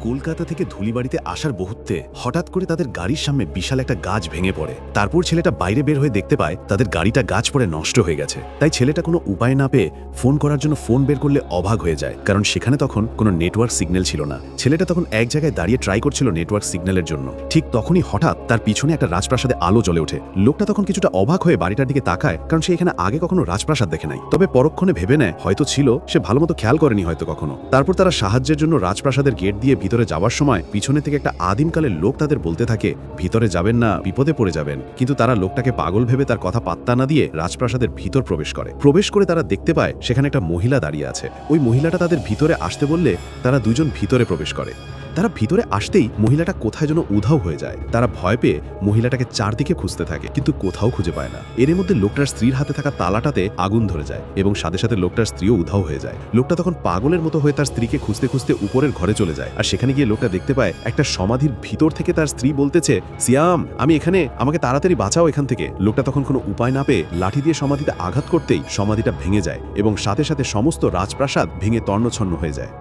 কলকাতা থেকে ধুলিবাড়িতে আসার মুহূর্তে হঠাৎ করে তাদের গাড়ির সামনে বিশাল একটা গাছ ভেঙে পড়ে। তারপর ছেলেটা বাইরে বের হয়ে দেখতে পায় তাদের গাড়িটা গাছ পড়ে নষ্ট হয়ে গেছে। তাই ছেলেটা কোনো উপায় না পেয়ে ফোন করার জন্য ফোন বের করলে অবাক হয়ে যায়, কারণ সেখানে তখন কোনো নেটওয়ার্ক সিগন্যাল ছিল না। ছেলেটা তখন এক জায়গায় দাঁড়িয়ে ট্রাই করছিল নেটওয়ার্ক সিগন্যালের জন্য। ঠিক তখনই হঠাৎ তার পিছনে একটা রাজপ্রাসাদে আলো জ্বলে ওঠে। লোকটা তখন কিছুটা অবাক হয়ে বাড়িটার দিকে তাকায়, কারণ সে এখানে আগে কখনো রাজপ্রাসাদ দেখে নাই। তবে পরক্ষণে ভেবে নেয় হয়তো ছিল, সে ভালোমতো খেয়াল করেনি হয়তো কখনো। তারপর তারা সাহায্যের জন্য রাজপ্রাসাদের গেট দিয়ে ভিতরে যাওয়ার সময় পিছনে থেকে একটা আদিমকালের লোক তাদের বলতে থাকে, ভিতরে যাবেন না, বিপদে পড়ে যাবেন। কিন্তু তারা লোকটাকে পাগল ভেবে তার কথা পাত্তা না দিয়ে রাজপ্রাসাদের ভিতর প্রবেশ করে তারা দেখতে পায় সেখানে একটা মহিলা দাঁড়িয়ে আছে। ওই মহিলাটা তাদের ভিতরে আসতে বললে তারা দুজন ভিতরে প্রবেশ করে। তারা ভিতরে আসতেই মহিলাটা কোথায় যেন উধাও হয়ে যায়। তারা ভয় পেয়ে মহিলাটাকে চারদিকে খুঁজতে থাকে, কিন্তু কোথাও খুঁজে পায় না। এর মধ্যে লোকটার স্ত্রীর হাতে থাকা তালাটাতে আগুন ধরে যায় এবং সাথে সাথে লোকটার স্ত্রীও উধাও হয়ে যায়। লোকটা তখন পাগলের মতো হয়ে তার স্ত্রীকে খুঁজতে খুঁজতে উপরের ঘরে চলে যায়। আর সেখানে গিয়ে লোকটা দেখতে পায় একটা সমাধির ভিতর থেকে তার স্ত্রী বলতেছে, সিয়াম আমি এখানে, আমাকে তাড়াতাড়ি বাঁচাও এখান থেকে। লোকটা তখন কোনো উপায় না পেয়ে লাঠি দিয়ে সমাধিতে আঘাত করতেই সমাধিটা ভেঙে যায় এবং সাথে সাথে সমস্ত রাজপ্রাসাদ ভেঙে তর্ণছন্ন হয়ে যায়।